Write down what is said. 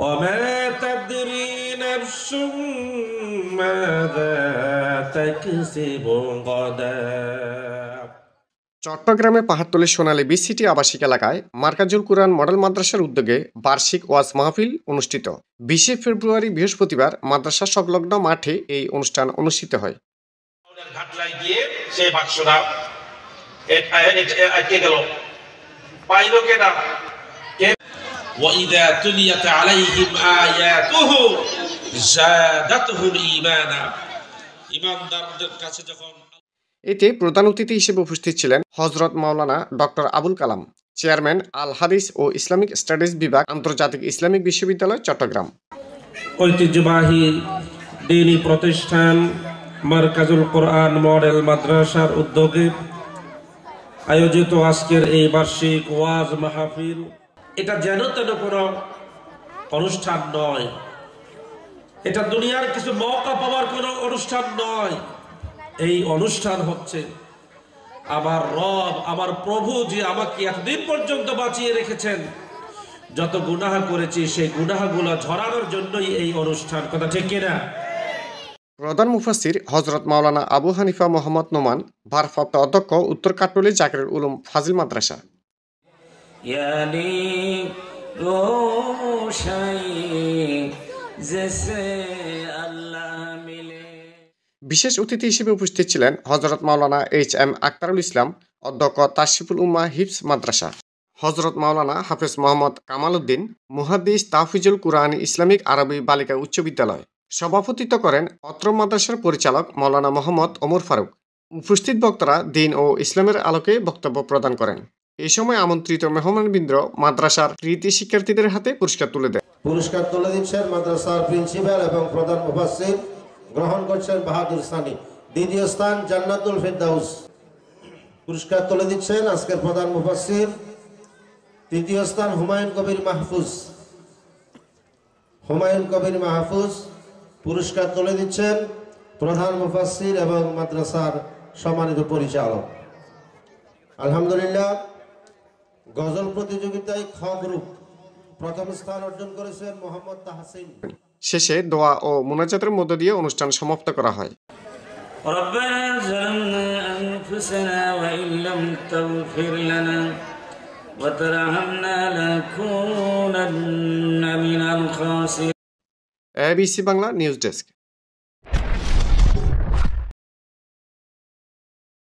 وما تدري نفس ماذا تكسب غدا। চট্টগ্রামে পাহাড়তলী সোনালী B city আবাসিক এলাকায় মার্কাজুল কুরআন মডেল মাদ্রাসার উদ্যোগে বার্ষিক ওয়াজ মাহফিল অনুষ্ঠিত। 20 ফেব্রুয়ারি বৃহস্পতিবার মাদ্রাসা সংলগ্ন মাঠে এই অনুষ্ঠান অনুষ্ঠিত হয়। ঘাটলায় গিয়ে সেই বাক্সটা আটকে গেল, পাইল কেনা। وَإِذَا تُلِيَتْ عَلَيْهِمْ آيَاتُهُ زَادَتْهُمْ إِيمَانًا। ঈমানদারদের কাছে যখন এতে প্রধান অতিথি হিসেবে উপস্থিত ছিলেন হযরত মাওলানা ডক্টর আবুল কালাম, চেয়ারম্যান আল হাদিস ও ইসলামিক স্টাডিজ বিভাগ, আন্তর্জাতিক ইসলামিক বিশ্ববিদ্যালয়, চট্টগ্রাম। ঐতিহ্যবাহী দ্বীনি প্রতিষ্ঠান মারকাজুল কোরআন মডেল মাদ্রাসার উদ্যোগে আয়োজিত আজকের এই বার্ষিক ওয়াজ মাহফিল, এটা যেন তেন কোনো অনুষ্ঠান নয়, এটা দুনিয়ার কিছু মওকা পাওয়ার কোনো অনুষ্ঠান নয়। এই অনুষ্ঠান হচ্ছে আমার রব, আমার প্রভু যে আমাকে এতদিন পর্যন্ত বাঁচিয়ে রেখেছেন, যত গুনাহ করেছি সেই গুনাহগুলো ঝরানোর জন্যই এই অনুষ্ঠান। কথা ঠিক কিনা? প্রধান মুফাসসির হযরত মাওলানা আবু হানিফা মোহাম্মদ নোমান, ভারপ্রাপ্ত অধ্যক্ষ উত্তর কাট্টলী জাকিরুল উলুম ফাজিল মাদ্রাসা। বিশেষ অতিথি হিসেবে উপস্থিত ছিলেন হযরত মাওলানা এইচ.এম. আখতারুল ইসলাম, অধ্যক্ষ তাশরিফুল উম্মাহ হিফজ মাদ্রাসা, হযরত মাওলানা হাফেজ মোহাম্মদ কামাল উদ্দিন, মুহাদ্দিস তাহফিজুল কুরআন ইসলামিক আরবি বালিকা উচ্চ বিদ্যালয়। সভাপতিত্ব করেন অত্র মাদ্রাসার পরিচালক মাওলানা মোহাম্মদ ওমর ফারুক। উপস্থিত বক্তারা দ্বীন ও ইসলামের আলোকে বক্তব্য প্রদান করেন। এই সময় আমন্ত্রিত মেহমানবৃন্দ মাদ্রাসার কৃতি শিক্ষার্থীদের হাতে পুরস্কার তুলে দেন। পুরস্কার তুলে দিচ্ছেন মাদ্রাসার প্রিন্সিপাল এবং প্রধান মুফাসসির, গ্রহণ করছেন বাহাদুর সানি। দ্বিতীয় স্থান জান্নাতুল ফেরদাউস। পুরস্কার তুলে দিচ্ছেন আজকের প্রধান মুফাসসির। তৃতীয় স্থান হুমায়ুন কবির মাহফুজ। হুমায়ুন কবির মাহফুজ পুরস্কার তুলে দিচ্ছেন প্রধান মুফাসসির এবং মাদ্রাসার সম্মানিত পরিচালক। আলহামদুলিল্লাহ, গজল প্রতিযোগিতায় খ গ্রুপ প্রথম স্থান অর্জন করেছেন মোহাম্মদ তাহসিন। শেষে দোয়া ও মুনাজাতের মধ্য দিয়ে অনুষ্ঠান সমাপ্ত করা হয়। ربنا ظلمنا أنفسنا وإن لم تغفر لنا وترحمنا لنكونن من الخاسرين। ABC Bangla news desk.